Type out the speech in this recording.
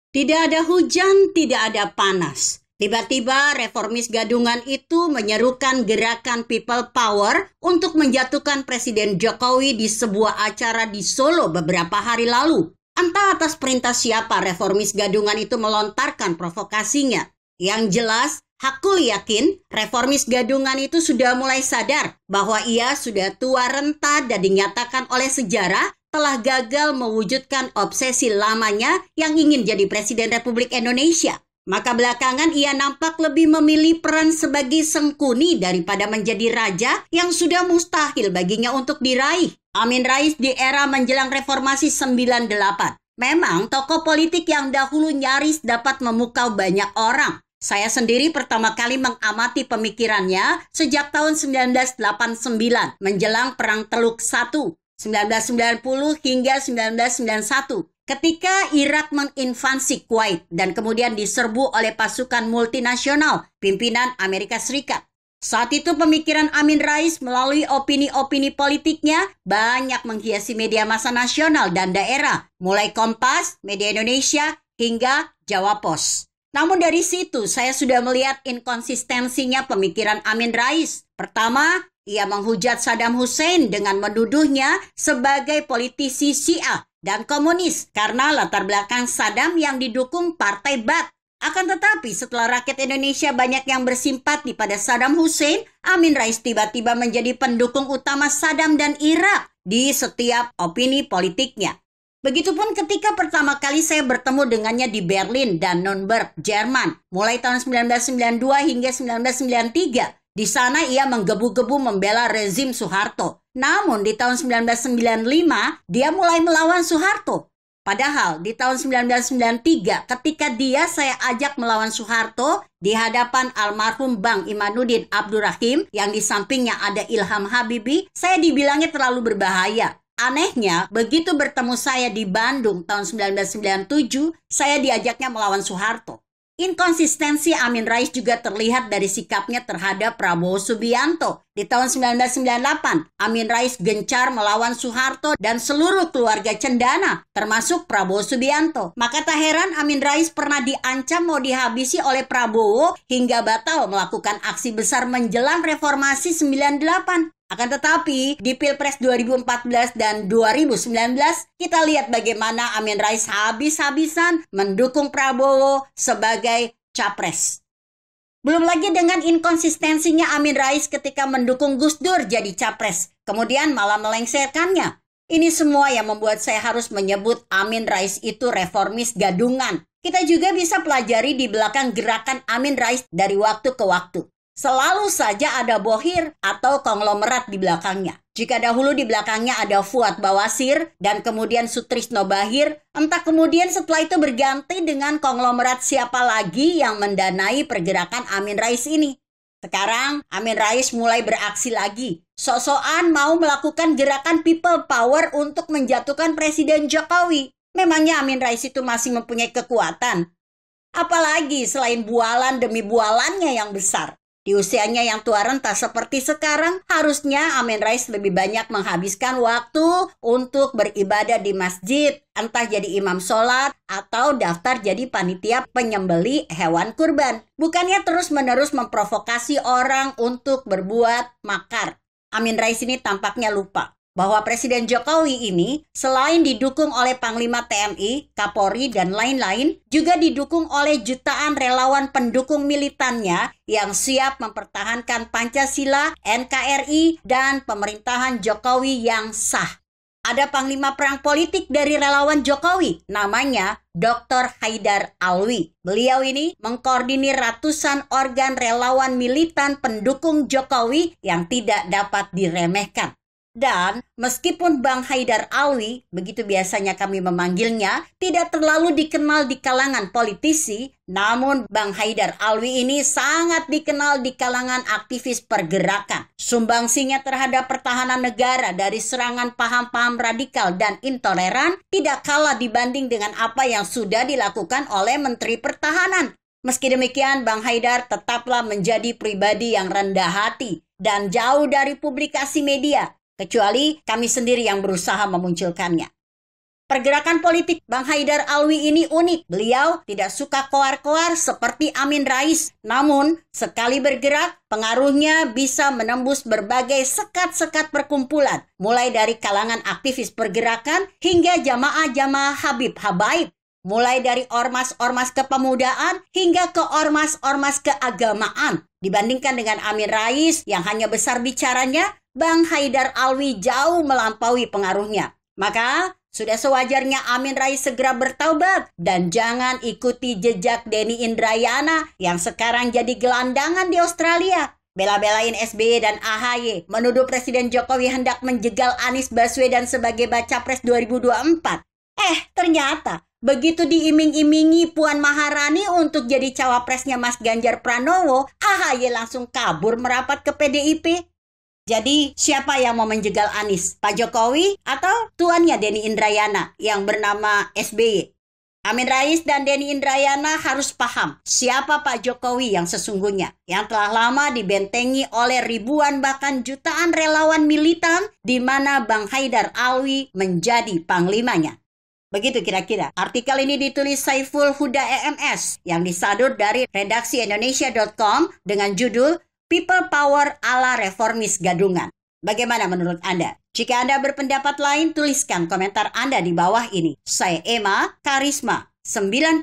Tidak ada hujan, tidak ada panas. Tiba-tiba reformis gadungan itu menyerukan gerakan People Power untuk menjatuhkan Presiden Jokowi di sebuah acara di Solo beberapa hari lalu. Entah atas perintah siapa reformis gadungan itu melontarkan provokasinya. Yang jelas, aku yakin reformis gadungan itu sudah mulai sadar bahwa ia sudah tua renta dan dinyatakan oleh sejarah telah gagal mewujudkan obsesi lamanya yang ingin jadi Presiden Republik Indonesia. Maka belakangan ia nampak lebih memilih peran sebagai sengkuni daripada menjadi raja yang sudah mustahil baginya untuk diraih. Amin Rais di era menjelang reformasi 98. Memang tokoh politik yang dahulu nyaris dapat memukau banyak orang. Saya sendiri pertama kali mengamati pemikirannya sejak tahun 1989 menjelang Perang Teluk I. 1990 hingga 1991 ketika Irak menginvasi Kuwait dan kemudian diserbu oleh pasukan multinasional pimpinan Amerika Serikat. Saat itu pemikiran Amin Rais melalui opini-opini politiknya banyak menghiasi media massa nasional dan daerah, mulai Kompas, Media Indonesia, hingga Jawa Pos. Namun dari situ saya sudah melihat inkonsistensinya pemikiran Amin Rais. Pertama, ia menghujat Saddam Hussein dengan menuduhnya sebagai politisi Syiah dan komunis karena latar belakang Saddam yang didukung Partai Ba'ath. Akan tetapi setelah rakyat Indonesia banyak yang bersimpati pada Saddam Hussein, Amin Rais tiba-tiba menjadi pendukung utama Saddam dan Irak di setiap opini politiknya. Begitupun ketika pertama kali saya bertemu dengannya di Berlin dan Nuremberg, Jerman, mulai tahun 1992 hingga 1993. Di sana ia menggebu-gebu membela rezim Soeharto. Namun di tahun 1995 dia mulai melawan Soeharto. Padahal di tahun 1993 ketika saya ajak melawan Soeharto di hadapan almarhum Bang Imanuddin Abdurrahim yang di sampingnya ada Ilham Habibie, saya dibilangnya terlalu berbahaya. Anehnya, begitu bertemu saya di Bandung tahun 1997, saya diajaknya melawan Soeharto. Inkonsistensi Amin Rais juga terlihat dari sikapnya terhadap Prabowo Subianto. Di tahun 1998, Amin Rais gencar melawan Soeharto dan seluruh keluarga cendana, termasuk Prabowo Subianto. Maka tak heran Amin Rais pernah diancam mau dihabisi oleh Prabowo hingga batal melakukan aksi besar menjelang reformasi 98. Akan tetapi, di Pilpres 2014 dan 2019, kita lihat bagaimana Amin Rais habis-habisan mendukung Prabowo sebagai capres. Belum lagi dengan inkonsistensinya Amin Rais ketika mendukung Gus Dur jadi capres, kemudian malah melengsarkannya. Ini semua yang membuat saya harus menyebut Amin Rais itu reformis gadungan. Kita juga bisa pelajari di belakang gerakan Amin Rais dari waktu ke waktu. Selalu saja ada bohir atau konglomerat di belakangnya. Jika dahulu di belakangnya ada Fuad Bawasir dan kemudian Sutrisno Bahir, entah kemudian setelah itu berganti dengan konglomerat siapa lagi yang mendanai pergerakan Amin Rais ini. Sekarang Amin Rais mulai beraksi lagi. Sok-sokan mau melakukan gerakan People Power untuk menjatuhkan Presiden Jokowi. Memangnya Amin Rais itu masih mempunyai kekuatan? Apalagi selain bualan demi bualannya yang besar. Di usianya yang tua renta seperti sekarang, harusnya Amin Rais lebih banyak menghabiskan waktu untuk beribadah di masjid, entah jadi imam sholat atau daftar jadi panitia penyembeli hewan kurban. Bukannya terus-menerus memprovokasi orang untuk berbuat makar. Amin Rais ini tampaknya lupa bahwa Presiden Jokowi ini selain didukung oleh Panglima TNI, Kapolri, dan lain-lain, juga didukung oleh jutaan relawan pendukung militannya yang siap mempertahankan Pancasila, NKRI, dan pemerintahan Jokowi yang sah. Ada Panglima Perang Politik dari relawan Jokowi, namanya Dr. Haidar Alwi. Beliau ini mengkoordinir ratusan organ relawan militan pendukung Jokowi yang tidak dapat diremehkan. Dan meskipun Bang Haidar Alwi, begitu biasanya kami memanggilnya, tidak terlalu dikenal di kalangan politisi, namun Bang Haidar Alwi ini sangat dikenal di kalangan aktivis pergerakan. Sumbangsinya terhadap pertahanan negara dari serangan paham-paham radikal dan intoleran tidak kalah dibanding dengan apa yang sudah dilakukan oleh Menteri Pertahanan. Meski demikian, Bang Haidar tetaplah menjadi pribadi yang rendah hati dan jauh dari publikasi media. Kecuali kami sendiri yang berusaha memunculkannya. Pergerakan politik Bang Haidar Alwi ini unik. Beliau tidak suka koar-koar seperti Amin Rais. Namun, sekali bergerak, pengaruhnya bisa menembus berbagai sekat-sekat perkumpulan. Mulai dari kalangan aktivis pergerakan hingga jamaah-jamaah Habib Habaib. Mulai dari ormas-ormas kepemudaan hingga ke ormas-ormas keagamaan. Dibandingkan dengan Amin Rais yang hanya besar bicaranya, Bang Haidar Alwi jauh melampaui pengaruhnya. Maka, sudah sewajarnya Amin Rais segera bertaubat dan jangan ikuti jejak Denny Indrayana yang sekarang jadi gelandangan di Australia. Bela-belain SBY dan AHY, menuduh Presiden Jokowi hendak menjegal Anies Baswedan sebagai baca pres 2024. Ternyata begitu diiming-imingi Puan Maharani untuk jadi cawapresnya Mas Ganjar Pranowo, AHY langsung kabur merapat ke PDIP. Jadi, siapa yang mau menjegal Anies? Pak Jokowi atau tuannya Denny Indrayana yang bernama SBY? Amin Rais dan Denny Indrayana harus paham siapa Pak Jokowi yang sesungguhnya, yang telah lama dibentengi oleh ribuan bahkan jutaan relawan militan di mana Bang Haidar Alwi menjadi panglimanya. Begitu kira-kira. Artikel ini ditulis Saiful Huda EMS yang disadur dari redaksi Indonesia.com dengan judul People Power ala Reformis Gadungan. Bagaimana menurut Anda? Jika Anda berpendapat lain, tuliskan komentar Anda di bawah ini. Saya Emma Karisma 90.